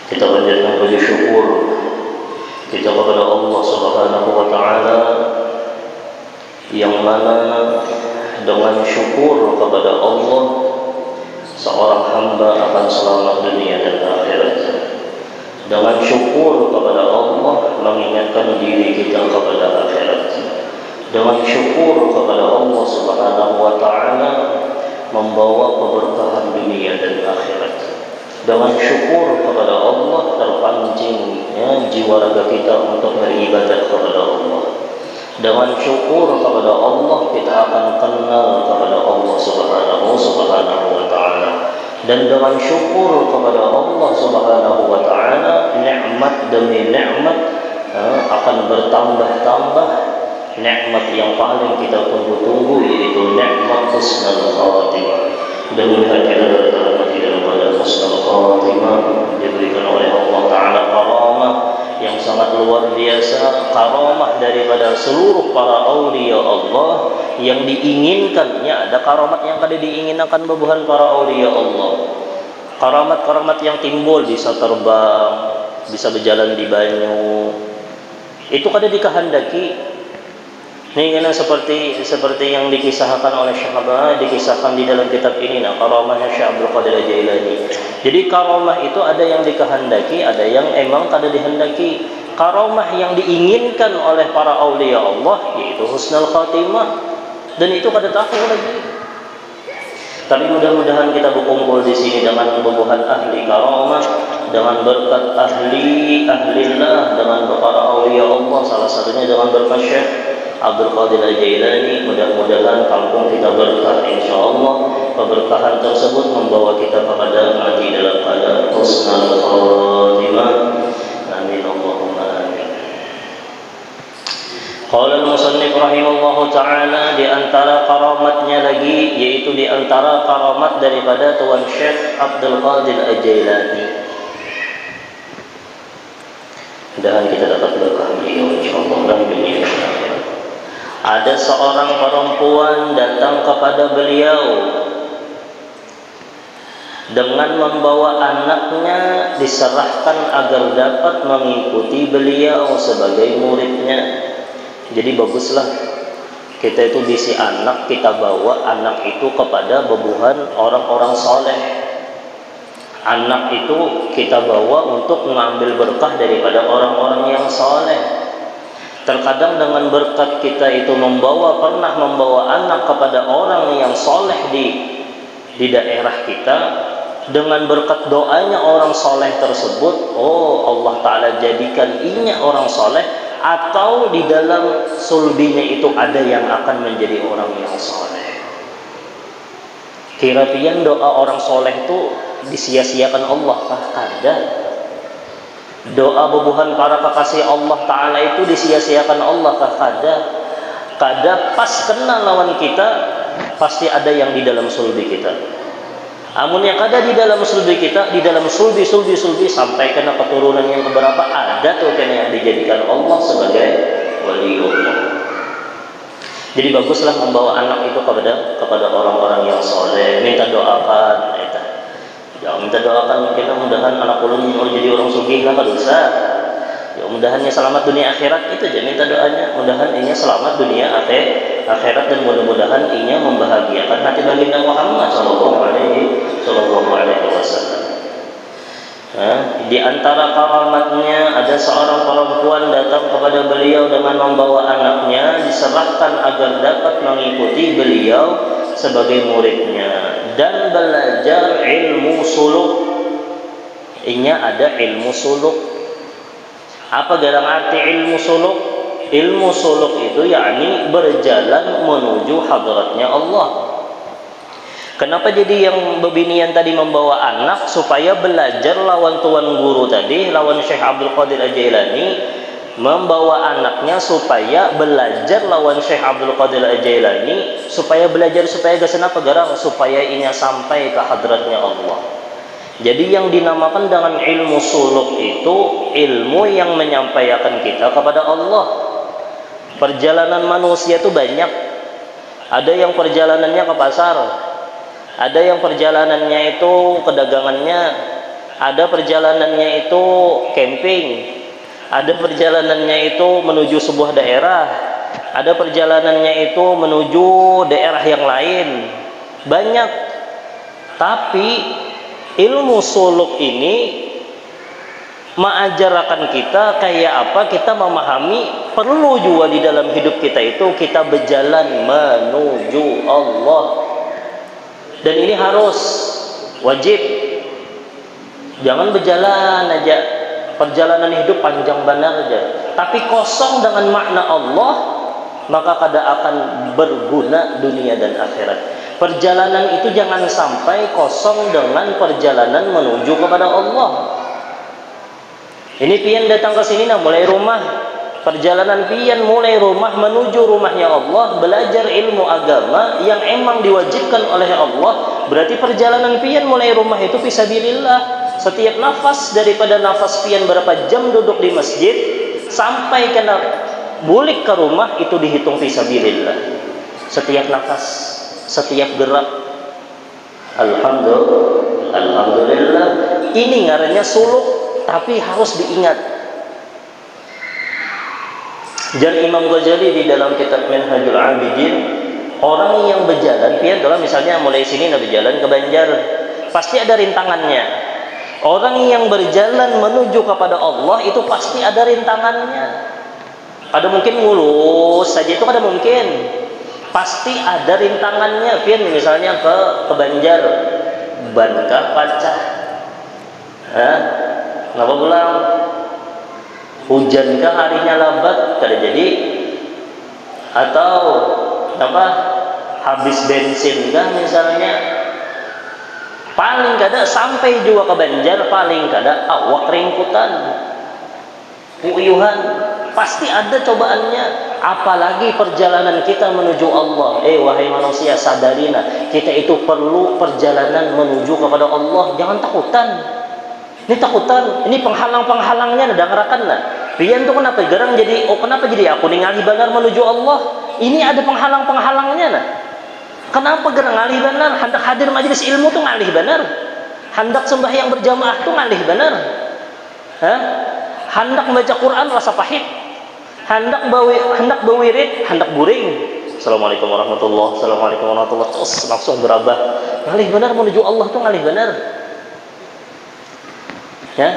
Kita panjatkan puji syukur kita kepada Allah Subhanahu wa taala, yang mana dengan syukur kepada Allah seorang hamba akan selamat dunia dan akhirat. Dengan syukur kepada Allah mengingatkan diri kita kepada akhirat. Dengan syukur kepada Allah Subhanahu wa taala membawa keberkahan dunia dan akhirat. Dengan syukur kepada Allah terpancing jiwa raga kita untuk beribadah kepada Allah. Dengan syukur kepada Allah kita akan kenal kepada Allah Subhanahu wa taala. Dan dengan syukur kepada Allah Subhanahu wa taala, nikmat demi nikmat akan bertambah-tambah. Nikmat yang paling kita tunggu-tunggu yaitu nikmat husnul khatimah. Mudah-mudahan kita berterima dalam pada husnul khatimah diberikan oleh Allah taala karamah yang sangat luar biasa, karamah daripada seluruh para aulia Allah yang diinginkannya. Ada karamat yang kada diinginkan bebuhan para aulia Allah. Karamat-karamat yang timbul, bisa terbang, bisa berjalan di banyu, itu kada dikehendaki. Ini kan seperti yang dikisahkan oleh Syekh dikisahkan di dalam kitab ini, karamahnya Syekh Abdul Qadir Al-Jailani. Jadi karamah itu ada yang dikehendaki, ada yang emang kada dihendaki. Karamah yang diinginkan oleh para aulia Allah yaitu husnul khatimah, dan itu kada tahu lagi. Tapi mudah-mudahan kita berkumpul di sini dengan bubuhan ahli karamah, dengan berkat ahlillah, dengan para aulia Allah, salah satunya dengan berkat Syekh Abdul Qadir Al-Jailani. Mudah-mudahan kampung kita berkah, insyaallah. Keberkahan tersebut membawa kita kepada mati dalam keadaan husnul khatimah. Amin Allahumma amin. Qala al-musannif rahimahullahu taala, di antara karamatnya lagi yaitu di antara karamat daripada Tuan Syekh Abdul Qadir Al-Jailani. Mudah-mudahan kita dapat berkah beliau insyaallah dan dunia dan akhirat. Ada seorang perempuan datang kepada beliau dengan membawa anaknya, diserahkan agar dapat mengikuti beliau sebagai muridnya. Jadi baguslah kita itu bisi anak, kita bawa anak itu kepada bebuhan orang-orang soleh. Anak itu kita bawa untuk mengambil berkah daripada orang-orang yang soleh. Terkadang dengan berkat kita itu pernah membawa anak kepada orang yang soleh di daerah kita, dengan berkat doanya orang soleh tersebut, Allah Ta'ala jadikan inya orang soleh, atau di dalam sulbinya itu ada yang akan menjadi orang yang soleh. Kira-kira doa orang soleh itu disia-siakan Allah kah? Kada. Doa bubuhan para kekasih Allah Ta'ala itu disia-siakan Allah kah? Kada. Pas kena lawan kita, pasti ada yang di dalam sulbi kita. Amun yang kada di dalam sulbi kita, di dalam sulbi sampai kena keturunan yang keberapa, ada tuh kena yang dijadikan Allah sebagai waliullah. Jadi baguslah membawa anak itu kepada orang-orang yang soleh. Minta doakan, jangan minta doakan mungkin mudahan anak ulun jadi orang sugih lah, kada usah. Ya mudahannya selamat dunia akhirat, itu aja minta doanya. Mudahan inya selamat dunia akhirat, dan mudah-mudahan inya membahagiakan hati baginda Muhammad sallallahu alaihi wasallam. Di antara karamatnya ada seorang perempuan datang kepada beliau dengan membawa anaknya, diserahkan agar dapat mengikuti beliau sebagai muridnya dan belajar ilmu suluk. Inya ada ilmu suluk. Apa garang arti ilmu suluk? Ilmu suluk itu yakni berjalan menuju hadratnya Allah. Kenapa jadi yang bebinian tadi membawa anak? Supaya belajar lawan tuan guru tadi, lawan Syekh Abdul Qadir Al-Jailani, membawa anaknya supaya belajar lawan Syekh Abdul Qadir Al-Jailani, supaya gasan apa garang? Supaya inya sampai ke hadratnya Allah. Jadi yang dinamakan dengan ilmu suluk itu ilmu yang menyampaikan kita kepada Allah. Perjalanan manusia itu banyak. Ada yang perjalanannya ke pasar, ada yang perjalanannya itu ke dagangannya, ada perjalanannya itu camping, ada perjalanannya itu menuju sebuah daerah, ada perjalanannya itu menuju daerah yang lain. Banyak. Tapi ilmu suluk ini mengajarkan kita kayak apa kita memahami perlu juga di dalam hidup kita itu kita berjalan menuju Allah. Dan ini harus wajib. Jangan berjalan aja, perjalanan hidup panjang benar aja, tapi kosong dengan makna Allah, maka kada akan berguna dunia dan akhirat. Perjalanan itu jangan sampai kosong dengan perjalanan menuju kepada Allah. Ini pian datang ke sini nah mulai rumah, perjalanan pian mulai rumah menuju rumahnya Allah, belajar ilmu agama yang emang diwajibkan oleh Allah. Berarti perjalanan pian mulai rumah itu fisabilillah. Setiap nafas daripada nafas pian berapa jam duduk di masjid sampai kena balik ke rumah itu dihitung fisabilillah. Setiap nafas, setiap gerak. Alhamdulillah. Ini ngarannya suluk, tapi harus diingat. Jar Imam Ghazali di dalam kitab Minhajul Abidin, orang yang berjalan pian dalam misalnya mulai sini nak berjalan ke Banjar, pasti ada rintangannya. Orang yang berjalan menuju kepada Allah itu pasti ada rintangannya. Ada mungkin mulus saja itu ada mungkin. Pasti ada rintangannya. Pian misalnya ke Banjar, bankah pacah. Kenapa pulang? Hujankah harinya lambat? Kada jadi. Atau apa? Habis bensin kah misalnya? Paling kada sampai juga ke Banjar, paling kada awak ringkutan, uyuhan, pasti ada cobaannya. Apalagi perjalanan kita menuju Allah. Wahai manusia, sadarina, kita itu perlu perjalanan menuju kepada Allah. Jangan takutan. Ini takutan, ini penghalang-penghalangnya dengarakan lah. Pian tuh kenapa gerang jadi, kenapa jadi aku ningali benar menuju Allah? Ini ada penghalang-penghalangnya nah. Kenapa gerang ngalih benar? Hendak hadir majelis ilmu tuh ngalih benar. Hendak sembahyang berjamaah tuh ngalih benar. Hendak membaca Quran rasa pahit. Hendak bawirid, hendak buring. Assalamualaikum warahmatullahi wabarakatuh. Assalamualaikum warahmatullahi wabarakatuh. Langsung berabah. Ngalih benar menuju Allah tuh ngalih benar. Ya.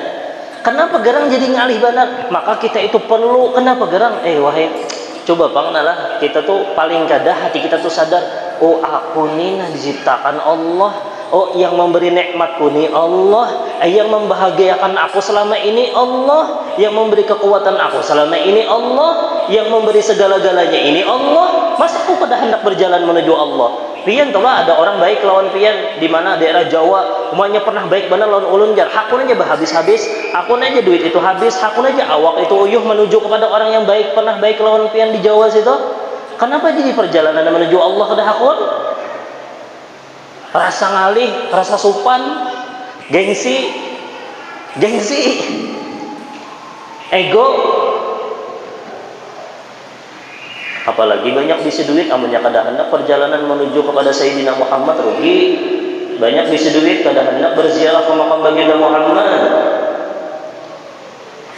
Kenapa gerang jadi ngalih benar? Maka kita itu perlu, kenapa gerang? Wahai, coba pangnalah kita tuh paling kada hati kita tuh sadar, aku ni diciptakan Allah. Yang memberi nikmatku ni Allah. Yang membahagiakan aku selama ini Allah. Yang memberi kekuatan aku selama ini Allah. Yang memberi segala-galanya ini Allah. Masa aku pada hendak berjalan menuju Allah? Pian tuh lah ada orang baik lawan pian di mana daerah Jawa, umumnya pernah baik benar lawan ulun jar. Hakun aja habis-habis, hakun aja duit itu habis, hakun aja awak itu uyuh menuju kepada orang yang baik, pernah baik lawan pian di Jawa situ. Kenapa jadi perjalanan menuju Allah kada hakun? Rasa ngalih, rasa supan, gengsi, ego. Apalagi banyak bisi duit, amunnya kada hendak perjalanan menuju kepada Sayyidina Muhammad rugi. Banyak bisi duit kada hendak berziarah ke makam baginda Muhammad.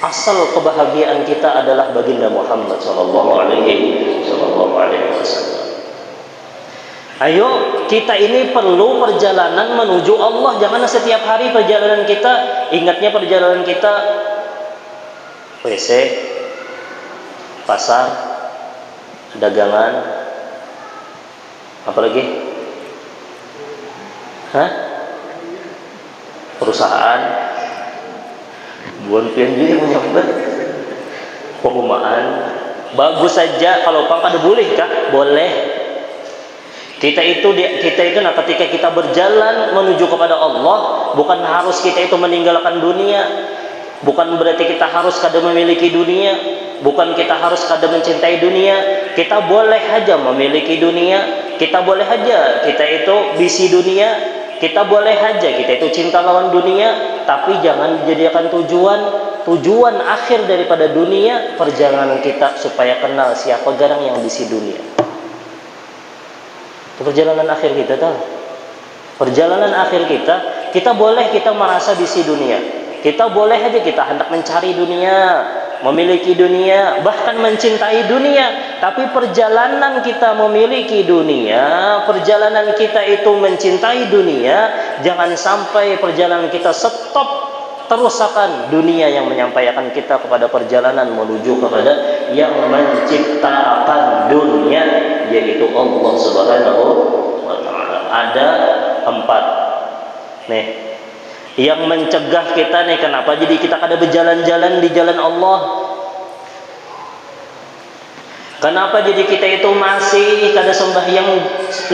Asal kebahagiaan kita adalah baginda Muhammad sallallahu alaihi wasallam. Ayo, kita ini perlu perjalanan menuju Allah. Jangan setiap hari perjalanan kita, ingatnya perjalanan kita WC, pasar, dagangan, apa lagi? Perusahaan, buan pian juga menyambat, perumahan. Bagus saja kalau pang kada boleh kah? Boleh. Kita itu nah ketika kita berjalan menuju kepada Allah, bukan harus kita itu meninggalkan dunia. Bukan berarti kita harus kada memiliki dunia, bukan kita harus kada mencintai dunia. Kita boleh aja memiliki dunia, kita boleh aja kita itu bisi dunia, kita boleh aja kita itu cinta lawan dunia, tapi jangan dijadikan tujuan akhir daripada dunia perjalanan kita supaya kenal siapa garang yang bisi dunia. Itu perjalanan akhir kita tahu. Perjalanan akhir kita Kita boleh kita merasa bisi dunia. Kita boleh aja kita hendak mencari dunia, memiliki dunia, bahkan mencintai dunia. Tapi perjalanan kita memiliki dunia, perjalanan kita itu mencintai dunia, jangan sampai perjalanan kita stop terus akan dunia yang menyampaikan kita kepada perjalanan menuju kepada yang menciptakan dunia, yaitu Allah Subhanahu wa ta'ala. Ada 4 nih yang mencegah kita nih, kenapa jadi kita kada berjalan-jalan di jalan Allah. Kenapa jadi kita itu masih kada sembahyang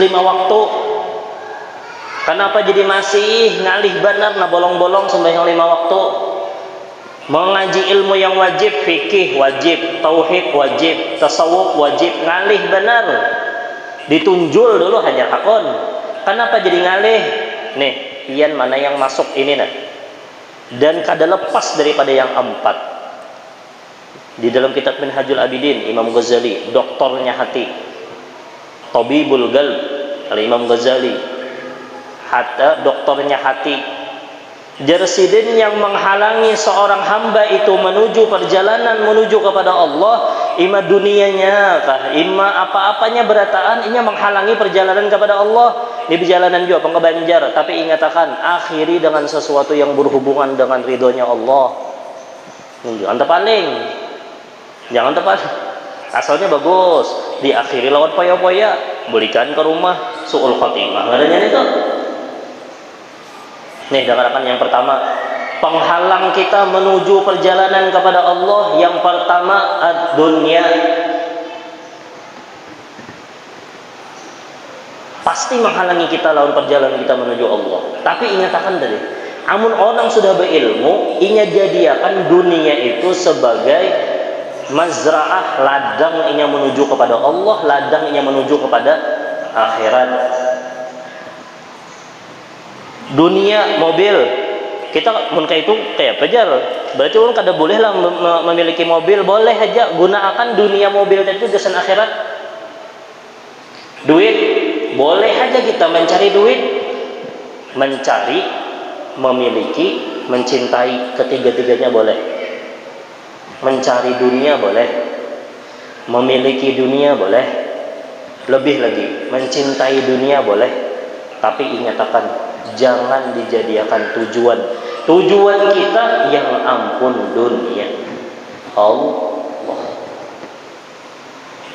5 waktu? Kenapa jadi masih ngalih benar na bolong-bolong sembahyang 5 waktu? Mengaji ilmu yang wajib, fikih wajib, tauhid wajib, tasawuf wajib, ngalih benar. Ditunjul dulu hanya hakon. Kenapa jadi ngalih? Nih, pian mana yang masuk ini nah. Dan kada lepas daripada yang 4. Di dalam kitab Minhajul Abidin, Imam Ghazali, doktornya hati, Tabibul Qalb, Imam Ghazali, hatta doktornya hati. Jersidin yang menghalangi seorang hamba itu menuju perjalanan menuju kepada Allah, ima dunianya kah, ima apa-apanya berataan, ini menghalangi perjalanan kepada Allah. Di perjalanan juga pengebanjar, tapi ingatakan akhiri dengan sesuatu yang berhubungan dengan ridhonya Allah. Jangan terpaling, jangan terpaling. Asalnya bagus, diakhiri lawan poya-poya, berikan ke rumah su'ul khatimah. Adanya itu. Nih, dengarkan yang pertama, penghalang kita menuju perjalanan kepada Allah. Yang pertama, ad-dunya. Pasti menghalangi kita lawan perjalanan kita menuju Allah. Tapi ingatkan tadi, amun orang sudah berilmu, inya jadiakan dunia itu sebagai mazra'ah, ladang inya menuju kepada Allah, ladang inya menuju kepada akhirat. Dunia, mobil, kita mun kayak itu kayak pejar. Berarti orang kada boleh lah memiliki mobil, boleh aja gunakan dunia mobil itu jasan akhirat. Duit, boleh aja kita mencari duit, mencari, memiliki, mencintai, ketiga-tiganya boleh. Mencari dunia boleh, memiliki dunia boleh, lebih lagi mencintai dunia boleh. Tapi ingatkan, jangan dijadikan tujuan kita yang ampun dunia Allah.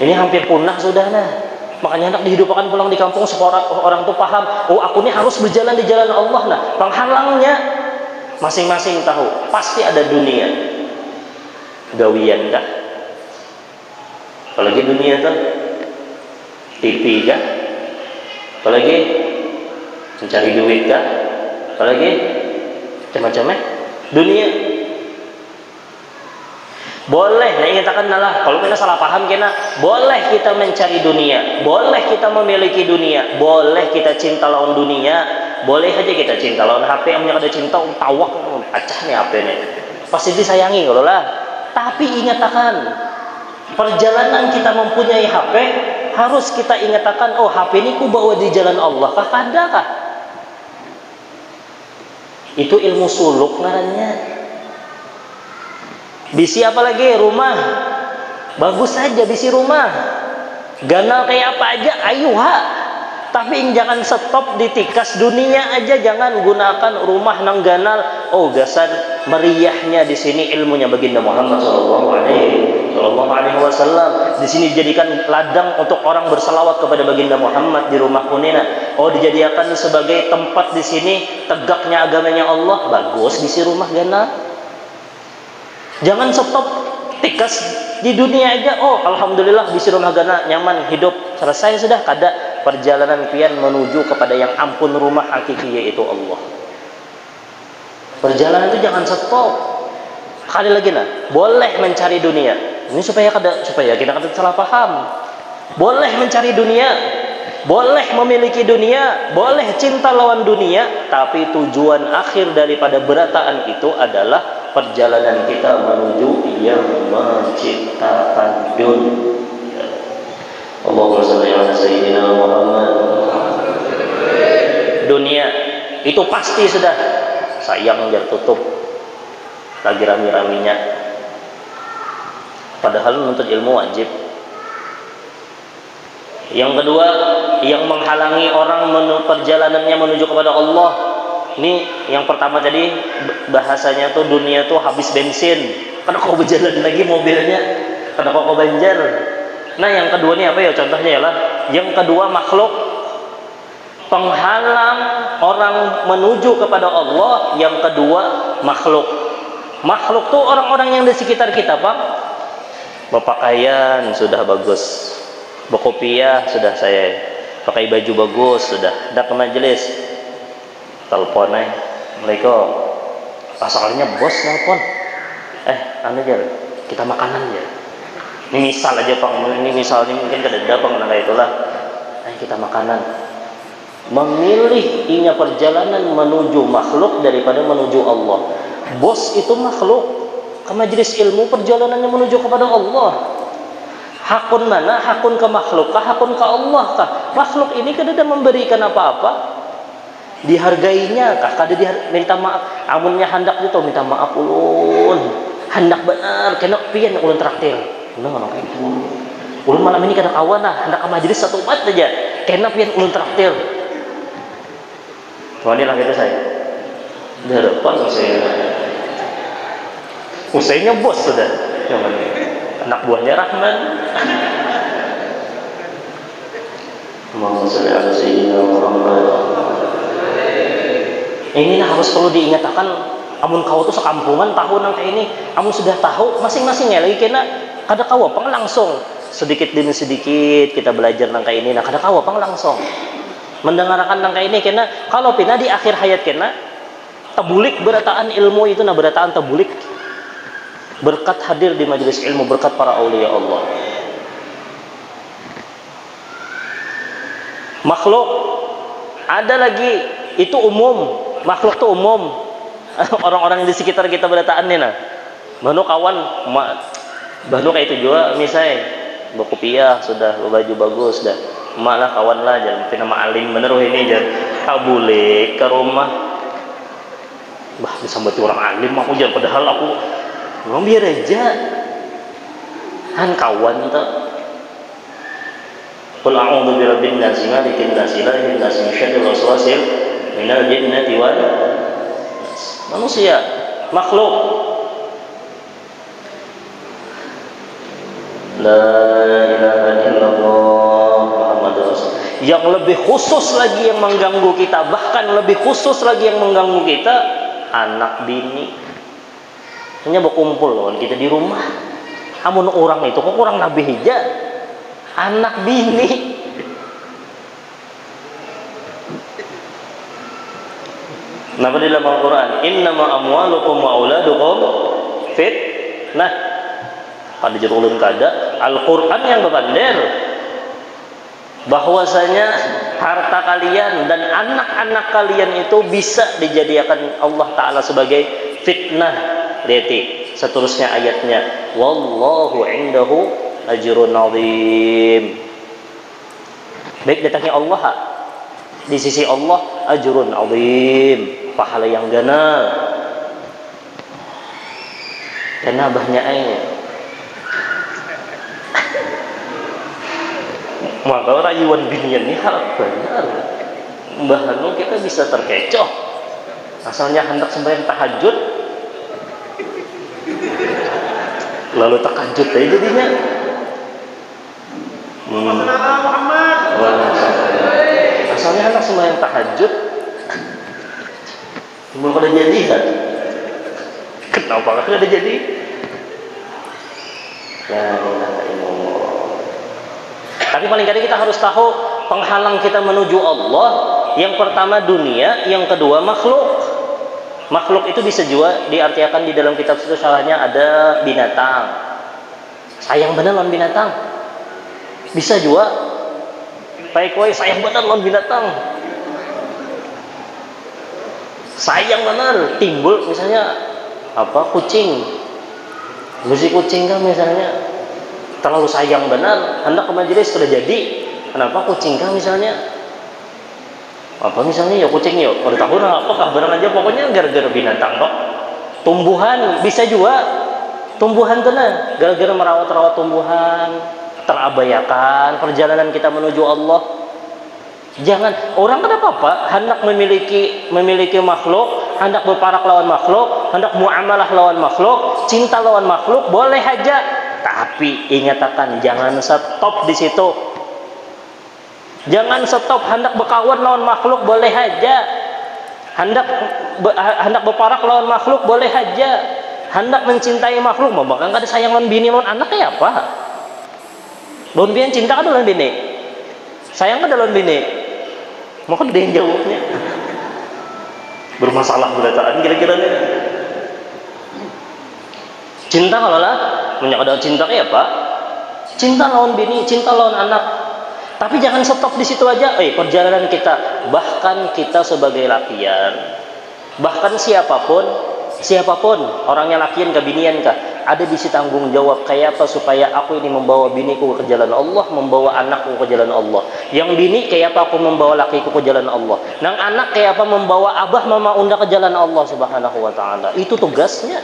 Ini hampir punah sudah nah. Makanya hendak dihidupkan pulang di kampung supaya orang tuh paham, oh aku ini harus berjalan di jalan Allah. Nah, penghalangnya masing-masing tahu, pasti ada dunia. Gawian kah? Apalagi dunia tuh TV kah? Apalagi mencari duit kah? Apalagi macam-macam dunia. Boleh, nah ingatakan lah, kalau kita salah paham kena, boleh kita mencari dunia, boleh kita memiliki dunia, boleh kita cinta lawan dunia, boleh aja kita cinta lawan HP. Amnya ada cinta, tawak, acah nih HP nih, pasti disayangi kalau lah. Tapi ingatakan, perjalanan kita mempunyai HP, harus kita ingatakan, oh HP ini ku bawa di jalan Allah kah? Adakah? Itu ilmu suluk ngarannya. Bisi apa lagi? Rumah. Bagus saja bisi rumah. Ganal kayak apa aja, ayo ha. Tapi jangan stop di tikas dunia aja, jangan gunakan rumah nang ganal. Oh, gasan meriahnya di sini ilmunya baginda Muhammad sallallahu alaihi wasallam. Di sini dijadikan ladang untuk orang berselawat kepada baginda Muhammad di rumah kunena. Oh, dijadikan sebagai tempat di sini tegaknya agamanya Allah. Bagus bisi rumah ganal. Jangan stop tikas di dunia aja. Oh, alhamdulillah bisi rumah gana nyaman hidup, selesai sudah. Kada perjalanan pian menuju kepada yang ampun rumah hakiki, yaitu Allah. Perjalanan itu jangan stop. Kali lagi nah, boleh mencari dunia. Ini supaya kita kada salah paham. Boleh mencari dunia, boleh memiliki dunia, boleh cinta lawan dunia, tapi tujuan akhir daripada berataan itu adalah perjalanan kita menuju yang menciptakan dunia. Allahumma shalli ala sayyidina Muhammad. Dunia itu pasti sudah sayang jar tutup lagi rami-raminya. Padahal menuntut ilmu wajib. Yang kedua, yang menghalangi orang perjalanannya menuju kepada Allah. Ini yang pertama tadi bahasanya tuh dunia tuh habis bensin. Karena kau berjalan lagi mobilnya, karena kau banjar. Nah yang kedua ini apa ya contohnya ya lah. Yang kedua makhluk penghalang orang menuju kepada Allah. Yang kedua makhluk. Makhluk tuh orang-orang yang di sekitar kita, Pak. Berpakaian sudah bagus, berkopiah sudah saya, pakai baju bagus sudah, dak ke majelis, telepon Assalamualaikum, pasalnya bos nelpon, anu aja, kita makanan ya. Ini misal aja Pak, ini misalnya mungkin kededa Pak, nah kayak itulah. Kita makanan. Memilih inya perjalanan menuju makhluk daripada menuju Allah. Bos itu makhluk. Ke majelis ilmu perjalanannya menuju kepada Allah. Hakun mana? Hakun ke makhluk kah? Hakun ke Allah kah? Makhluk ini kada memberikan apa-apa. Dihargainya kah? Kada minta maaf. Amunnya hendak itu minta maaf ulun. Hendak benar kena pian ulun traktir. Benar kayak gitu. Ulun malam ini kada kawan lah, hendak ke majelis satu umat aja. Kena pian ulun traktir. Wadilah gitu saya. Dah depan saya. Usainya bos sudah. Anak buahnya Rahman. Allahumma shalli ala sayyidina Muhammad. Ini harus perlu diingatkan. Amun kau tuh sekampungan tahu nang kayak ini, amun sudah tahu masing-masing ya lagi kena kada kau apa langsung sedikit demi sedikit kita belajar nang kayak ini. Nah kada kau apa langsung mendengarkan nang kayak ini kena kalau pina di akhir hayat kena tabulik berataan ilmu itu nah berataan tabulik berkat hadir di majelis ilmu, berkat para aulia Allah. Makhluk ada lagi itu umum, makhluk itu umum. Orang-orang di sekitar kita berataan nih nah. Banu kawan, banu kayak itu juga misalnya berkopiah sudah baju bagus dah. Malah kawan lah jangan pina ma'alim bener ini jangan tabulik ke rumah. Bah bisa baca orang alim aku jangan padahal aku belum biar aja han kawan tuh. Qul a'udzu birabbin nas, malikin nas, ilahin nas, min syarril waswasil minal jinnati wal manusia, makhluk. La ilaha illallah Muhammadur Rasul. Yang lebih khusus lagi yang mengganggu kita, bahkan lebih khusus lagi yang mengganggu kita anak bini. Hanya berkumpul loh kita di rumah. Amun orang itu kok kurang nabi hija. Anak bini. Napa di dalam Al-Qur'an? Innama amwalukum wa auladukum fitnah. Pada judulun kada Al-Qur'an yang berbandar bahwasanya harta kalian dan anak-anak kalian itu bisa dijadikan Allah Ta'ala sebagai fitnah. Lihat seterusnya ayatnya, wallahu indahu ajrun azim. Baik datangnya Allah di sisi Allah ajrun azim, pahala yang gana. Karena banyak ayat. Maka rayuan binian ini harap benar. Bahkan kita bisa terkecoh. Asalnya hendak sembahyang tahajud, lalu terkejut aja jadinya. Asalnya anak sembahyang tahajud, belum ada jadi kan? Kenapa nggak ada jadi? Ya, tapi paling kadang kita harus tahu penghalang kita menuju Allah. Yang pertama dunia, yang kedua makhluk. Makhluk itu bisa juga diartikan di dalam kitab itu salahnya ada binatang. Sayang benar lawan binatang. Bisa juga. Baik woi sayang benar lawan binatang. Sayang benar timbul misalnya apa kucing. Musi kucing kan misalnya terlalu sayang benar hendak ke majelis sudah jadi. Kenapa kucing kan misalnya Apa misalnya ya kucing ya, udah tahu nah apakah barang aja pokoknya gara-gara binatang kok. Tumbuhan bisa juga, tumbuhan tenang, gara-gara merawat-rawat tumbuhan, terabaikan perjalanan kita menuju Allah. Jangan orang kan apa-apa hendak memiliki makhluk, hendak berparak lawan makhluk, hendak muamalah lawan makhluk, cinta lawan makhluk boleh aja, tapi ingatkan jangan stop di situ. Jangan stop hendak berkawan lawan makhluk boleh aja, hendak berparak lawan makhluk boleh aja, hendak mencintai makhluk mau bahkan ada sayang lawan bini lawan anak ya apa? Lawan bini cinta kan lawan bini, sayang kan lawan bini, mau kan ada yang jawabnya bermasalah berataan kira-kira nih. Cinta kalau lah punya ada cinta kayak apa? Cinta lawan bini, cinta lawan anak. Tapi jangan stop di situ aja. Perjalanan kita, bahkan kita sebagai lakian, bahkan siapapun orangnya lakian ke binian kah, ada di situ tanggung jawab kayak apa supaya aku ini membawa biniku ke jalan Allah, membawa anakku ke jalan Allah. Yang bini kayak apa aku membawa lakiku ke jalan Allah. Nang anak kayak apa membawa abah mama unda ke jalan Allah Subhanahu wa taala. Itu tugasnya.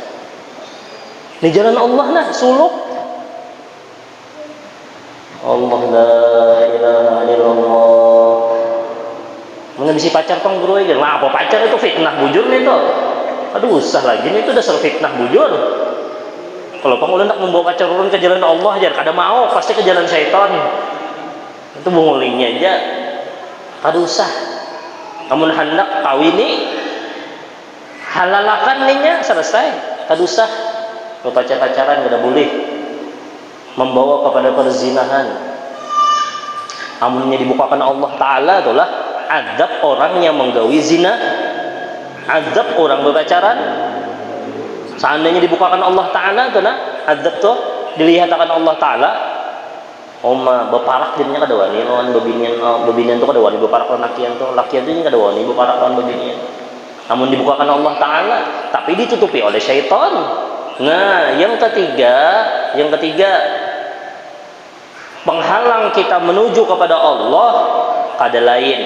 Di jalan Allah nah, suluk Allah la ilaha illallah. Menghabisi pacar tong guru aja. Nah, apa pacar itu fitnah bujur nih tuh. Aduh, usah lagi nih itu dasar fitnah bujur. Kalau kamu hendak membawa pacar turun ke jalan Allah aja, kada mau pasti ke jalan syaitan. Itu bungulingnya aja. Kada usah. Kamu hendak kawini, halalakan ninya selesai. Kada usah. Kalau pacaran kada boleh membawa kepada perzinahan. Amunnya dibukakan Allah Ta'ala itulah azab orang yang menggawi zina, azab orang berpacaran. Seandainya dibukakan Allah Ta'ala itulah azab tuh dilihatkan Allah Ta'ala. Oma beparak dirinya kada wani lawan bebinian tuh kada wani beparak lawan lakian tuh ini kada wani beparak lawan bebinian. Namun dibukakan Allah Ta'ala, tapi ditutupi oleh syaitan. Nah, yang ketiga penghalang kita menuju kepada Allah kada lain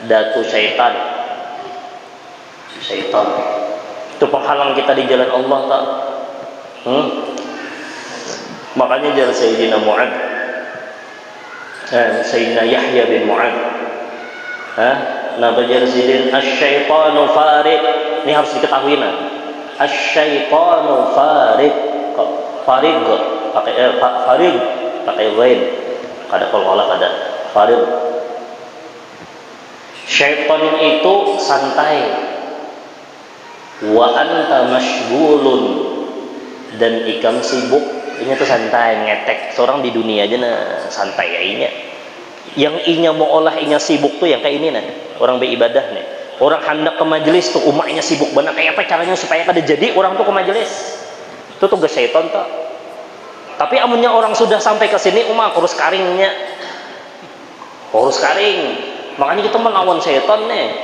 datu syaitan. Itu penghalang kita di jalan Allah tak? Makanya jar Sayyidina Mu'ad, Sayyidina Yahya bin Mu'ad, napa jar Sayyidina asy-syaitanu farid. Ini harus diketahui nah. Asy-syaitanu farid pakai ghain, kada qalqalah kada farid. Syaitan itu santai, wa anta mashghulun, dan ikam sibuk. Ini tuh santai ngetek seorang di dunia aja nah santai ya inya. Yang inya mau olah inya sibuk tuh yang kayak ini nah orang beribadah nih. Orang hendak ke majelis tuh umatnya sibuk banget, kayak apa caranya supaya kada jadi orang tuh ke majelis. Itu tugas syaitan tuh. Tapi amunnya orang sudah sampai ke sini kurus karingnya. Kurus karing. Makanya kita melawan syaitan nih.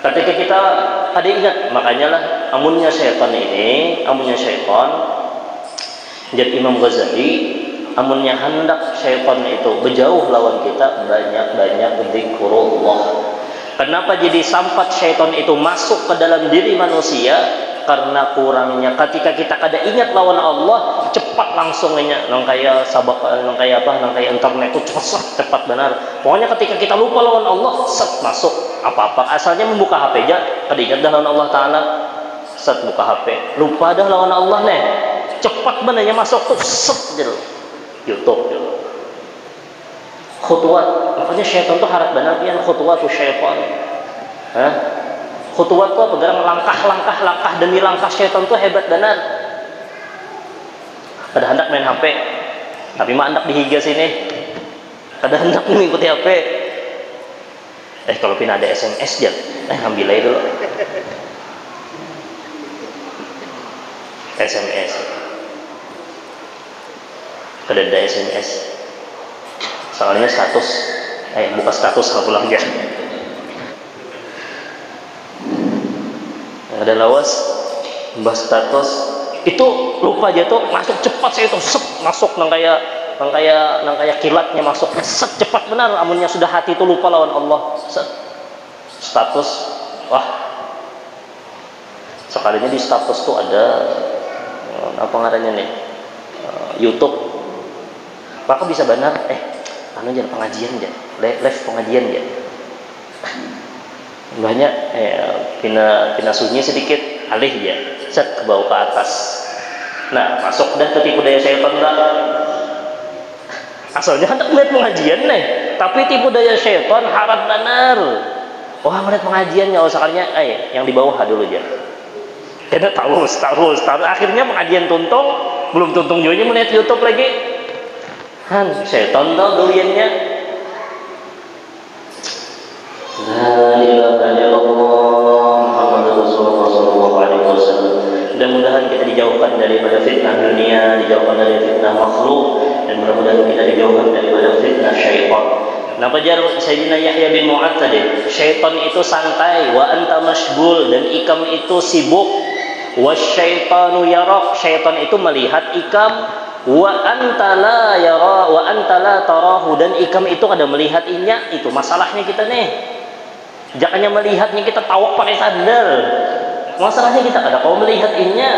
Ketika kita ada ingat, makanya lah amunnya syaitan jadi Imam Ghazali, amunnya hendak syaitan itu berjauh lawan kita, banyak-banyak zikrullah. Kenapa jadi sampat syaitan itu masuk ke dalam diri manusia? Karena kurangnya ketika kita kada ingat lawan Allah, cepat langsung nya nang kaya internet itu cepat benar. Pokoknya ketika kita lupa lawan Allah, set masuk apa-apa. Asalnya membuka HP aja, kada ingat dah lawan Allah Ta'ala, set buka HP, lupa dah lawan Allah nih. Cepat benarnya masuk tuh set gitu. YouTube gitu. Khutwat, makanya syaitan tuh harap benar pian khutwat tuh syaitan. Khutwat tuh pegang langkah demi langkah syaitan tuh hebat benar. Kada hendak main HP, tapi mah hendak dihiga sini. Kada hendak mengikuti HP. Kalau pina ada SMS aja, ambil aja dulu. SMS. Kada ada SMS. Soalnya status, buka status kalau pulang aja. Ada lawas, bahas status, itu lupa aja tuh masuk cepat saya tuh masuk nang kayak nang kaya kilatnya masuk set cepat benar, amunnya sudah hati itu lupa lawan Allah. Set. Status, wah, sekalinya di status tuh ada apa ngarannya nih, YouTube, maka bisa benar anu jangan pengajian aja, live pengajian aja, banyak pina sunyi sedikit alih ya, set ke bawah ke atas. Nah, masuk dan ketipu daya syaitan dah. Asalnya hendak melihat pengajian nih, tapi tipu daya syaitan harap benar. Wah, melihat pengajiannya, sekalinya yang di bawah dulu aja. Karena terus. Akhirnya pengajian tuntung, belum tuntung juga melihat YouTube lagi. Syaitan tau doyannya. La ilaha illallah Muhammadur Rasulullah sallallahu alaihi wasallam. Mudah-mudahan kita dijauhkan daripada fitnah dunia, dijauhkan dari fitnah makhluk, dan mudah-mudahan kita dijauhkan daripada fitnah syaitan. Kenapa jar Sayyidina Yahya bin Mu'adz tadi? Syaitan itu santai, wa anta mashghul, dan ikam itu sibuk. Wasyaitanu yarak, syaitan itu melihat ikam. Wa anta la yara wa anta la tarahu, dan ikam itu kada melihat inya. Itu masalahnya kita nih. Jangannya melihatnya kita tawak pakai sandal. Masalahnya kita kada kau melihat inya.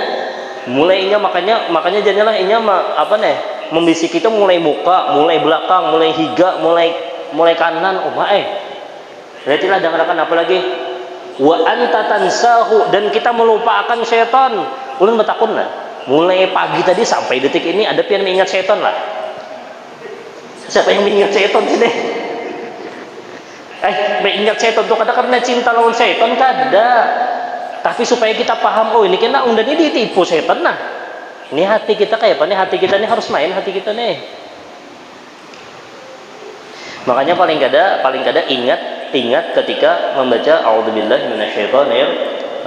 Mulainya makanya janganlah inya apa nih? Membisik kita mulai muka, mulai belakang, mulai higa, mulai kanan. Berarti lah dengarkan apa lagi? Wa anta tansahu, dan kita melupakan syaitan. Ulun bertakun lah. Mulai pagi tadi sampai detik ini ada yang mengingat syaitan lah. Siapa yang mengingat syaitan sini? Mengingat syaitan tuh kada karena cinta lawan syaitan kada. Tapi supaya kita paham, ini kena undan ini ditipu syaitan nah. Ini hati kita kayak apa nih? Hati kita ini harus main hati kita nih. Makanya paling kada ingat ketika membaca a'udzubillahi minasyaitonir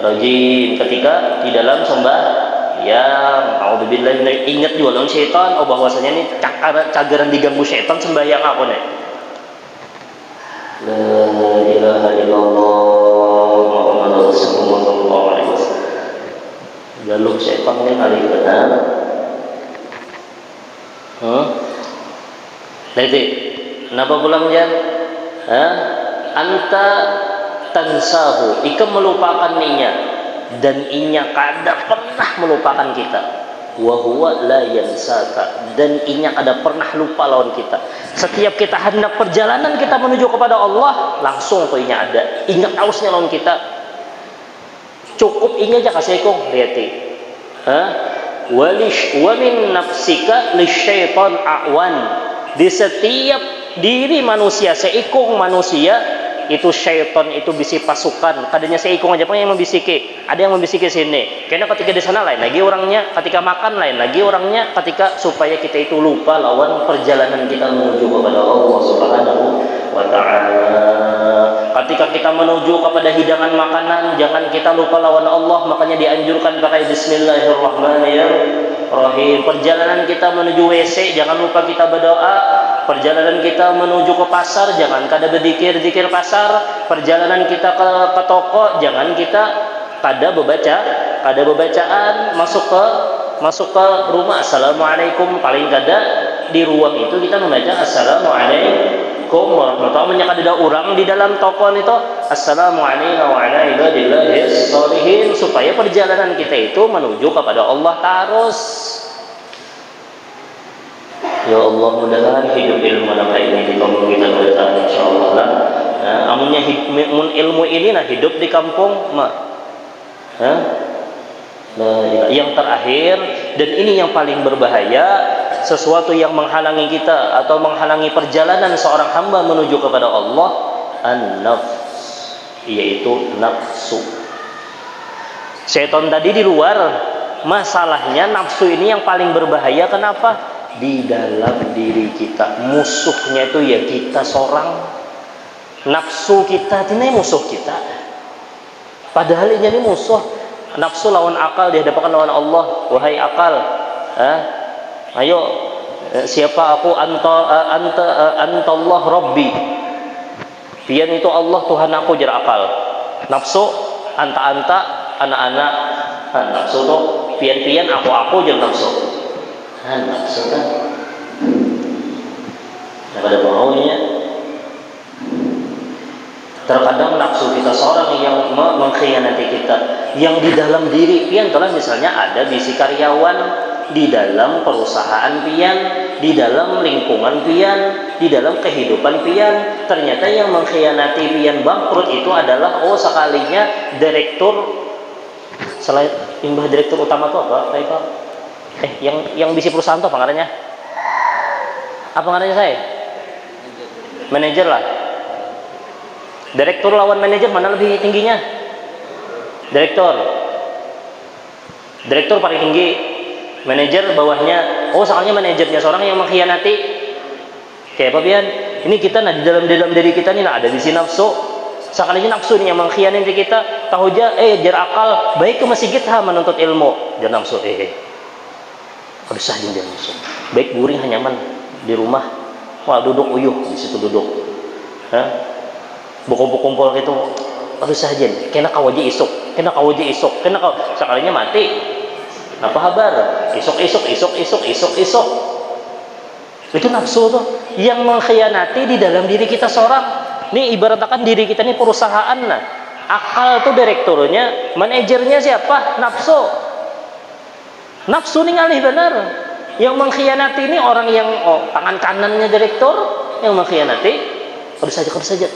rajim, ketika di dalam sembahyang a'udzubillahi, ingat juga lawan syaitan, bahwasanya ini cagaran diganggu syaitan sembahyang apa nih? La ilaha illallah Muhammadur Rasulullah sallallahu alaihi wasallam. Jaluk syaitan ini kali benar. Jadi kenapa pulang jan? Anta tansahu, ikam melupakan inya, dan inya kada pernah melupakan kita. Wa huwa la yansaka, dan inya kada pernah lupa lawan kita. Setiap kita hendak perjalanan kita menuju kepada Allah, langsung tuh inya ada, ingat ausnya lawan kita. Cukup inya aja kasih kong liati. Wa min nafsika lisyaitan awan, di setiap diri manusia, seikung manusia itu syaitan itu bisi pasukan. Kadanya seikung aja yang membisiki, ada yang membisiki sini. Karena ketika di sana lain lagi orangnya, ketika makan lain lagi orangnya, ketika supaya kita itu lupa lawan perjalanan kita menuju kepada Allah Subhanahu wa taala. Ketika kita menuju kepada hidangan makanan, jangan kita lupa lawan Allah, makanya dianjurkan pakai bismillahirrahmanirrahim. Perjalanan kita menuju WC, jangan lupa kita berdoa. Perjalanan kita menuju ke pasar, jangan kada berzikir pasar. Perjalanan kita ke toko, jangan kita kada bebacaan. Masuk ke rumah, assalamualaikum. Paling kada di ruang itu kita membaca assalamualaikum warahmatullahi wabarakatuh. Kada ada orang di dalam toko itu assalamualaikum wa ala ibadillahis sholihin, supaya perjalanan kita itu menuju kepada Allah terus. Ya Allah, mudah-mudahan hidup ilmu naka ini di kampung kita bertahan insyaallah lah. Amunnya ilmu ini nah hidup di kampung yang terakhir, dan ini yang paling berbahaya, sesuatu yang menghalangi kita atau menghalangi perjalanan seorang hamba menuju kepada Allah, an-nafs, yaitu nafsu. Syaitan tadi di luar, masalahnya nafsu ini yang paling berbahaya. Kenapa? Di dalam diri kita, musuhnya itu ya kita seorang. Nafsu kita ini musuh kita, padahal ini musuh. Nafsu lawan akal dihadapkan lawan Allah. Wahai akal, ayo, siapa aku? Anta Allah Rabbi. Pian itu Allah Tuhan aku, jar akal. Nafsu anta anak-anak. Nafsu tuh pian aku jar nafsu. Nafsu kan Kada maunya. Terkadang nafsu kita seorang yang mengkhianati kita, yang di dalam diri pian telah misalnya ada bisi karyawan di dalam perusahaan pian, di dalam lingkungan pian, di dalam kehidupan pian, ternyata yang mengkhianati pian bangkrut itu adalah sekalinya direktur. Selain imbah direktur utama itu apa? Yang bisi perusahaan itu apa ngarannya? Apa ngarannya saya? Manajer lah. Direktur lawan manajer mana lebih tingginya? Direktur paling tinggi, manajer bawahnya. Soalnya manajernya seorang yang mengkhianati. Kayak apa pian? Ini kita di dalam diri kita nih ada di sini nafsu. Sekalinya nafsu nih yang mengkhianati kita. Tahu aja jar akal baik ke masjid menuntut ilmu. Jar nafsu Aduh saja jar nafsu. Baik guring hanyaman di rumah. Wah duduk uyuh di situ duduk. Kumpul gitu, aduh saja, kena kawaji isuk, sekalinya mati. Apa kabar? Isuk. Itu nafsu tuh, yang mengkhianati di dalam diri kita seorang. Nih ibaratkan diri kita ini perusahaan nah. Akal tuh direkturnya, manajernya siapa? Nafsu nih ngalih benar. Yang mengkhianati ini orang yang tangan kanannya direktur yang mengkhianati. Aduh saja.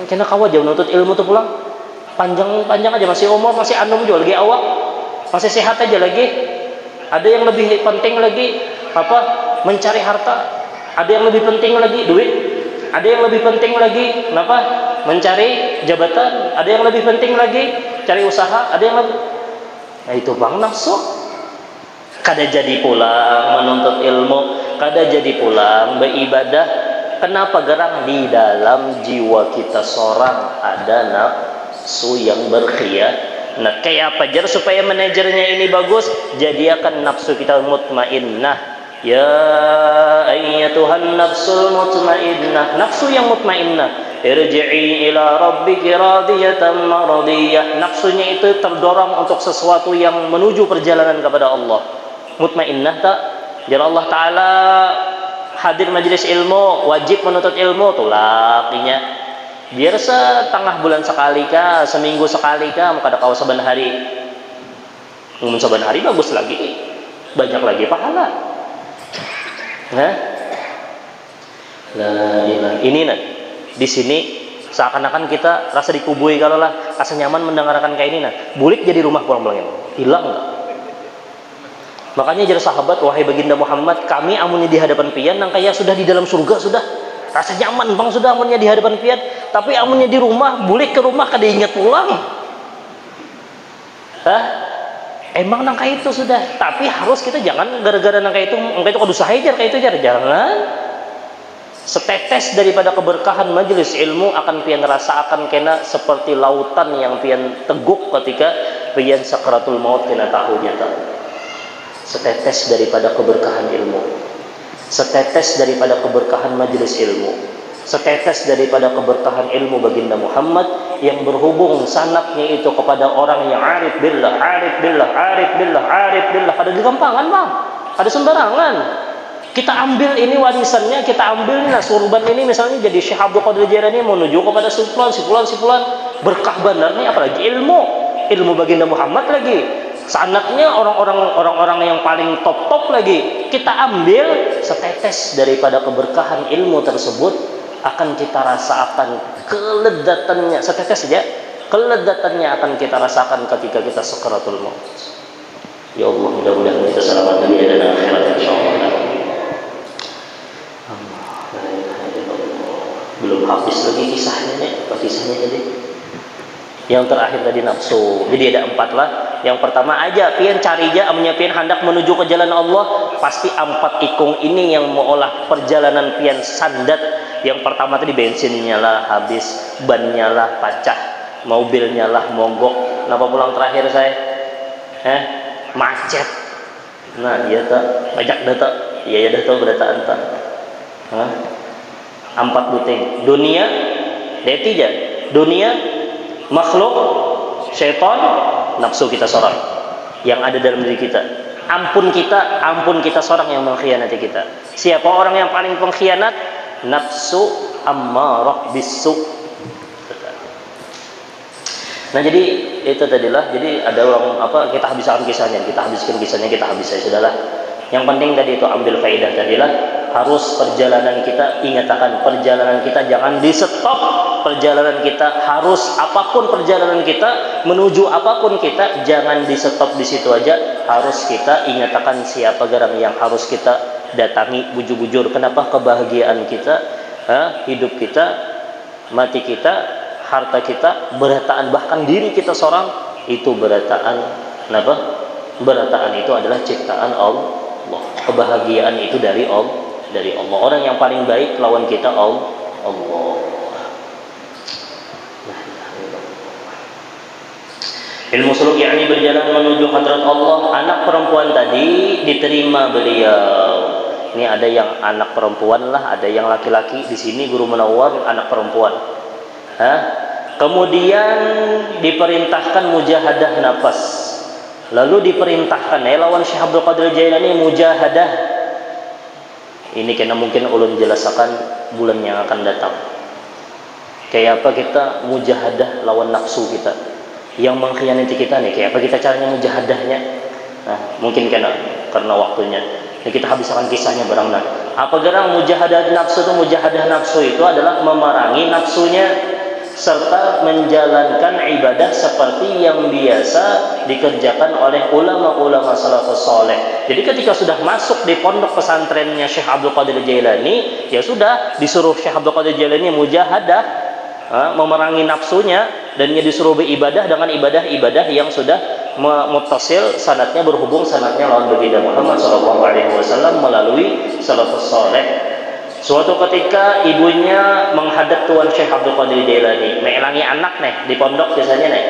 Kena kawan jauh nuntut ilmu tuh pulang panjang aja, masih umur, masih anum juga lagi awak, masih sehat aja lagi. Ada yang lebih penting lagi mencari harta, ada yang lebih penting lagi duit, ada yang lebih penting lagi mencari jabatan, ada yang lebih penting lagi cari usaha, ada yang lebih. Nah itu bang nafsu. Kada jadi pulang menuntut ilmu, kada jadi pulang beribadah. Kenapa gerang di dalam jiwa kita seorang ada nafsu yang berkhianat. Kayak apa jar supaya manajernya ini bagus? Jadikan nafsu kita mutmainnah. Ya ayyatuhan nafsul mutmainnah. Nafsu yang mutmainnah. Irji'i ila rabbiki radiyatan maradiyah. Nafsunya itu terdorong untuk sesuatu yang menuju perjalanan kepada Allah. Mutmainnah tak? Jar Allah Ta'ala hadir majelis ilmu, wajib menuntut ilmu tuh lakinya. Biar setengah bulan sekali kah, seminggu sekali kah, kada kau saban hari. Saban hari bagus lagi, banyak lagi pahala. Ini di sini seakan-akan kita rasa dikubui kalau lah rasa nyaman mendengarkan kayak ini bulik jadi rumah pulang-pulang hilang enggak? Makanya jadi sahabat, wahai baginda Muhammad, kami amunnya di hadapan pian nang kaya sudah di dalam surga sudah. Rasa nyaman bang sudah amunnya di hadapan pian, tapi amunnya di rumah, bulik ke rumah kada ingat pulang. Emang nang kaya itu sudah, tapi harus kita jangan gara-gara nang kaya itu kada usah jar kayak itu jar. Jangan. Setetes daripada keberkahan majelis ilmu akan pian rasakan kena seperti lautan yang pian teguk ketika pian sakratul maut kena tahunya tak. Setetes daripada keberkahan ilmu, setetes daripada keberkahan majelis ilmu, setetes daripada keberkahan ilmu baginda Muhammad yang berhubung sanaknya itu kepada orang yang arif billah. Ada di gampangan bang, ada sembarangan. Kita ambil ini warisannya, kita ambil surban ini misalnya jadi Syekh Abdul Qadir Jailani menuju kepada si fulan, berkah bandarnya apalagi ilmu baginda Muhammad lagi. Seanaknya orang-orang yang paling top lagi kita ambil setetes daripada keberkahan ilmu tersebut akan kita rasakan keledatannya, setetes saja keledatannya akan kita rasakan ketika kita sakaratul maut. Ya Allah, mudah-mudahan kita selamat dunia dan akhirat insyaallah. Belum habis lagi kisahnya tadi. Yang terakhir tadi nafsu. Jadi ada 4 lah. Yang pertama aja pian cari aja amunnya pian hendak menuju ke jalan Allah, pasti 4 ikung ini yang mengolah perjalanan pian sandat. Yang pertama tadi bensinnya lah habis, bannya lah pecah, mobilnya lah mogok. Kenapa pulang terakhir saya? Macet. Nah, iya tak, banyak data. Iya dah tahu berita anta. 4 buting. Dunia, detija. Dunia, makhluk, syaitan, nafsu kita seorang yang ada dalam diri kita. Ampun kita seorang yang mengkhianati kita. Siapa orang yang paling pengkhianat? nafsu ammarah bisu. Nah jadi itu tadilah, jadi ada orang apa, kita habiskan kisahnya, kita habis ya sudahlah. Yang penting tadi itu ambil faedah tadilah, harus perjalanan kita, ingatkan perjalanan kita jangan di stop, perjalanan kita harus apapun perjalanan kita menuju apapun kita jangan di stop di situ aja, harus kita ingatkan siapa garang yang harus kita datangi bujur-bujur. Kenapa? Kebahagiaan kita, hidup kita, mati kita, harta kita, berataan, bahkan diri kita seorang itu berataan. Kenapa? Berataan itu adalah ciptaan Allah. Kebahagiaan itu dari Allah. Orang yang paling baik lawan kita Allah. Ilmu suluk yakni berjalan menuju hadrat Allah. Anak perempuan tadi diterima beliau. Ini ada yang anak perempuan lah, ada yang laki-laki. Di sini Guru Munawwar anak perempuan. Kemudian diperintahkan mujahadah nafas, lalu diperintahkan lawan Syekh Abdul Qadir Jailani mujahadah. Ini kena mungkin ulun jelaskan bulan yang akan datang. Kayak apa kita mujahadah lawan nafsu kita yang mengkhianati kita nih, kayak apa kita caranya mujahadahnya. Nah, mungkin karena waktunya. Nah, kita habiskan kisahnya barang nanti. Apa gerang mujahadah nafsu itu? Mujahadah nafsu itu adalah memerangi nafsunya serta menjalankan ibadah seperti yang biasa dikerjakan oleh ulama-ulama salafus saleh. Jadi ketika sudah masuk di pondok pesantrennya Syekh Abdul Qadir Jailani, ya sudah disuruh Syekh Abdul Qadir Jailani mujahadah, memerangi nafsunya, dan dia disuruh beribadah dengan ibadah-ibadah yang sudah muttasil sanadnya, berhubung sanadnya lawan baginda Muhammad SAW melalui salafus saleh. Suatu ketika ibunya menghadap Tuan Syekh Abdul Qadir Jailani, melangi anak nih di pondok biasanya nih.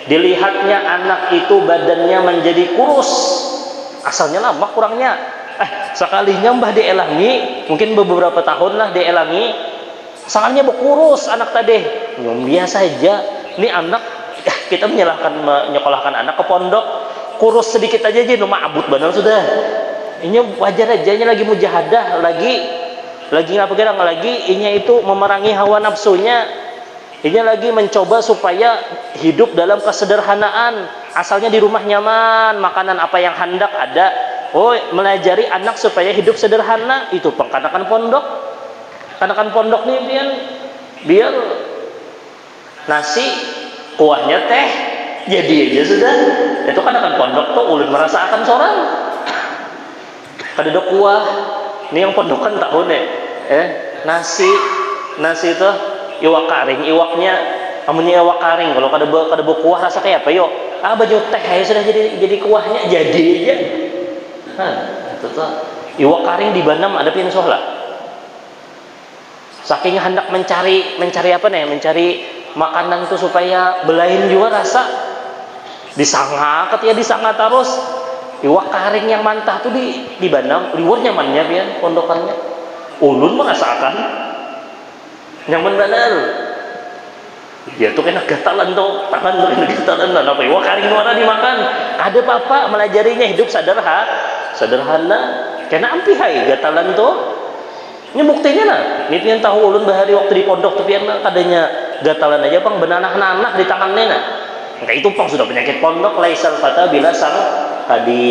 Dilihatnya anak itu badannya menjadi kurus. Asalnya lama kurangnya. Sekalinya mbah dielangi, mungkin beberapa tahun lah dielangi, sangatnya berkurus anak tadi. Biasa aja. Ini anak kita menyekolahkan anak ke pondok, kurus sedikit aja nomor abut benar sudah. Ini wajar aja, ini lagi mujahadah, lagi ngapa kira lagi ini itu memerangi hawa nafsunya, ini lagi mencoba supaya hidup dalam kesederhanaan. Asalnya di rumah nyaman, makanan apa yang hendak ada. Melajari anak supaya hidup sederhana, itu pengkanakan pondok. Kanakan pondok nih biar nasi kuahnya teh jadi aja sudah. Itu kanakan pondok tuh ulun merasakan seorang kada ada kuah. Ini yang pondokan tahu nih, nasi itu iwak karing, iwaknya amunnya iwak karing, kalau kada kuah rasa kayak apa yo? Baju teh ya sudah jadi kuahnya jadi aja. Itu tuh iwak karing di Banam ada pian sohlah. Saking hendak mencari apa nih? Mencari makanan tuh supaya belain juga rasa. Disangka terus. Iwak karing yang mantah tuh di Banam, liwar nyamannya pian pondokannya. Ulun merasakan nyaman benar. Dia tuh kena gatalan tuh, tangan tuh kena gatalan. Apa iwak karing mana dimakan? Ada papa melajarinya hidup sederhana. Kena ampi hai gatalan tuh. Ini buktinya nah. Ini pian tahu ulun bahari waktu di pondok tuh pian kadanya gatalan aja pang benanah-nanah di tangannya nah. Enggak itu pang sudah penyakit pondok, laisal fata bila sang kadi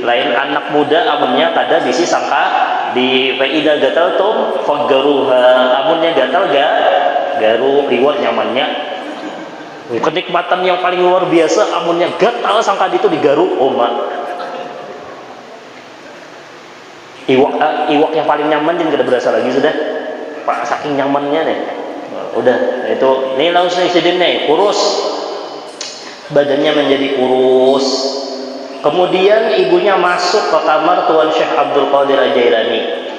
lain anak muda amunnya kada bisi sangka di faida gatal tum fagaruha, amunnya gatal garu reward nyamannya. Kenikmatan yang paling luar biasa amunnya gatal sangka itu digaru oma. Iwak yang paling nyaman jangan kada berasa lagi sudah. Pak saking nyamannya nih. Udah itu nih langsung insiden nih kurus. Badannya menjadi kurus. Kemudian ibunya masuk ke kamar Tuan Syekh Abdul Qadir Jailani.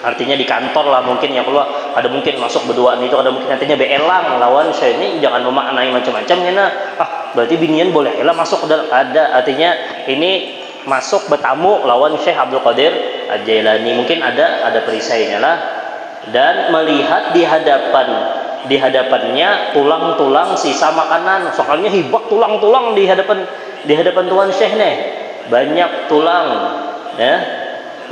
Artinya di kantor lah mungkin ya keluar. Ada mungkin masuk berduaan itu, ada mungkin nantinya beelang lawan Syekh ini jangan memaknai macam-macam ya. Berarti binian boleh lah masuk ke dalam. Ada artinya ini masuk bertamu lawan Syekh Abdul Qadir Jailani. Mungkin ada perisainya lah. Dan melihat di hadapannya tulang-tulang sisa makanan. Soalnya hibak tulang-tulang di hadapan Tuan Syekh nih. Banyak tulang ya.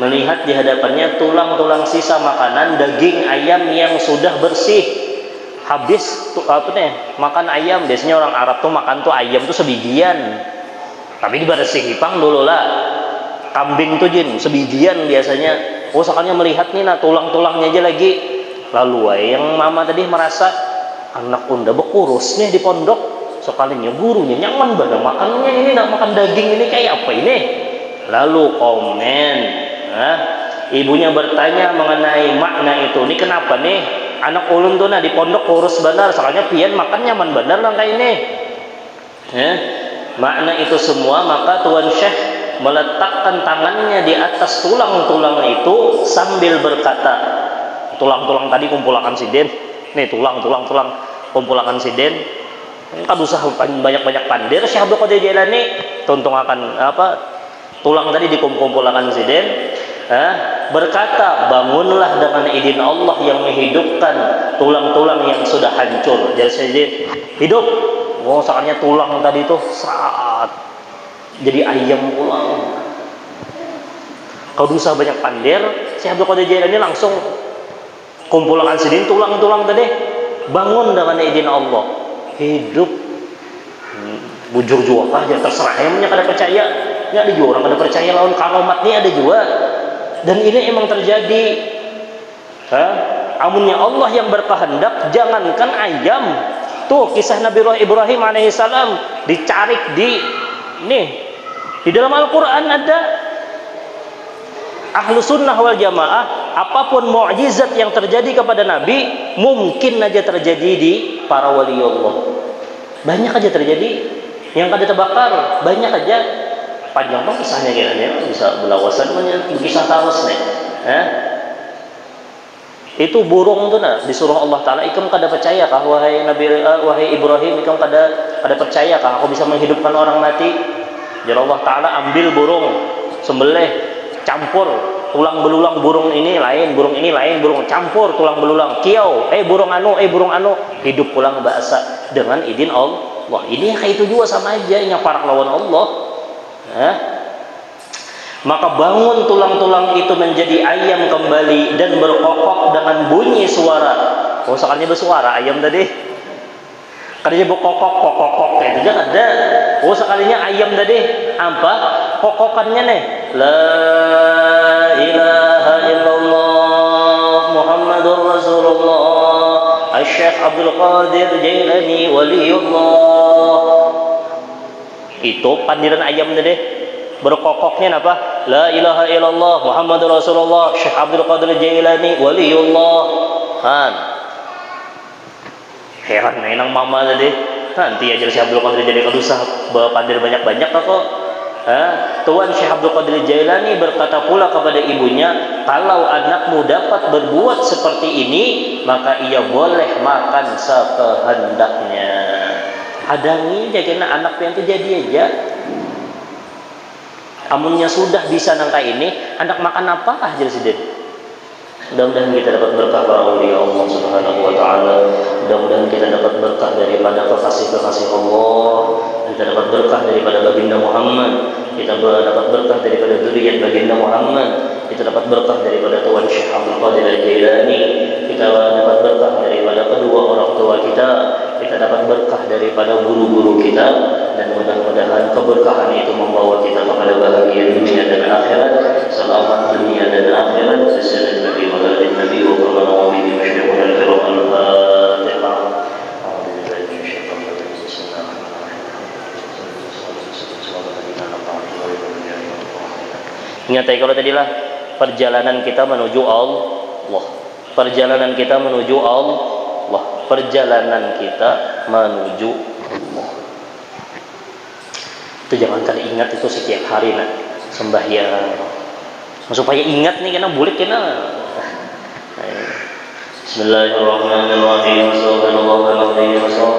melihat di hadapannya tulang-tulang sisa makanan daging ayam yang sudah bersih. Habis makan ayam, biasanya orang Arab tuh makan tuh ayam tuh sebijian, tapi dibersih ipang dulu lah. Kambing tuh jin sebijian biasanya. Sekalinya melihat nih nah tulang-tulangnya aja lagi. Lalu yang mama tadi merasa anak unda bekurus nih di pondok, sekalinya gurunya nyaman banget makannya ini, nak makan daging ini kayak apa ini. Lalu komen, ibunya bertanya mengenai makna itu. Ini kenapa nih? Anak ulun tuh nah di pondok kurus benar, soalnya pian makan nyaman benar lah kayak ini. Makna itu semua, maka Tuan Syekh meletakkan tangannya di atas tulang-tulang itu sambil berkata, tulang-tulang tadi kumpulakan siden, nih tulang kumpulakan siden. Kan usah banyak-banyak pandir, Syekh Abdul Qadir Jailani tuntung akan tulang tadi dikumpulakan siden. Berkata, bangunlah dengan izin Allah yang menghidupkan tulang-tulang yang sudah hancur. Jadi saya hidup. Soalnya tulang tadi itu saat jadi ayam pulang. Kalau usah banyak pandir, Syekh Abdul Qadir Jailani langsung kumpulkan sidin tulang-tulang tadi, bangun dengan izin Allah, hidup. Bujur juga aja terserah emangnya kada percaya. Ya ada juga orang kada percaya lawan karomat nih ada juga. Dan ini emang terjadi. Amunnya Allah yang berkehendak, jangankan ayam. Tuh kisah Nabi Ibrahim alaihissalam dicarik di dalam Al-Quran ada. Ahlu sunnah wal jamaah, apapun mukjizat yang terjadi kepada Nabi mungkin aja terjadi di para wali Allah. Banyak aja terjadi. Yang kada terbakar banyak aja. Panjang dong kisahnya kira-kira, bisa belawasan kisah tawas nih. Itu burung tuh nah disuruh Allah Taala, ikam kada percaya kah wahai Ibrahim, ikam kada percaya kah aku bisa menghidupkan orang mati? Jadi Allah Taala ambil burung, sembelih, campur tulang belulang burung ini lain, burung campur tulang belulang, kiau, burung anu, hidup pulang bahasa dengan izin Allah. Wah ini kayak itu juga sama aja, yang parak lawan Allah. Maka bangun tulang-tulang itu menjadi ayam kembali dan berkokok dengan bunyi suara. Sekalinya bersuara ayam tadi. Kadanya berkokok itu jangan ada. Sekalinya ayam tadi apa? Kokokannya nih. La ilaha illallah Muhammadur Rasulullah Syekh Abdul Qadir Jailani waliullah. Itu pandiran ayam tadi berkokoknya apa? La ilaha illallah Muhammadur Rasulullah Syekh Abdul Qadir Jailani waliullah. Heran enang mama tadi. Nanti aja Syekh Abdul Qadir jadi kadusah bawa pandir banyak-banyak kok. Tuan Syekh Abdul Qadir Jailani berkata pula kepada ibunya, kalau anakmu dapat berbuat seperti ini, maka ia boleh makan sekehendaknya. Hadangi jadinya anak yang terjadi aja. Amunnya sudah bisa nangka ini, anak makan apa aja sidin. Mudah-mudahan kita dapat berkah para awliya Allah Subhanahu wa taala. Mudah-mudahan kita dapat berkah daripada kekasih-kekasih Allah. Kita dapat berkah daripada baginda Muhammad. Kita dapat berkah daripada dzurriyyat baginda Muhammad. Kita dapat berkah daripada Tuan Syekh Abdul Qadir Jailani. Kita dapat berkah daripada kedua orang tua kita. Kita dapat berkah daripada guru-guru kita, dan mudah-mudahan keberkahan itu membawa kita kepada bahagia dunia dan akhirat, selamat dunia dan akhirat. Sesuai Nabi wa alihi Nabi wa sallallahu alaihi wasallam. Ingat kalau tadilah perjalanan kita menuju Allah, perjalanan kita menuju Allah, perjalanan kita menuju Allah. Itu jangan kali ingat itu setiap hari nak sembahyang. Supaya ingat nih kena bulik kena. Bismillahirrahmanirrahim. Sallallahu alaihi wasallam.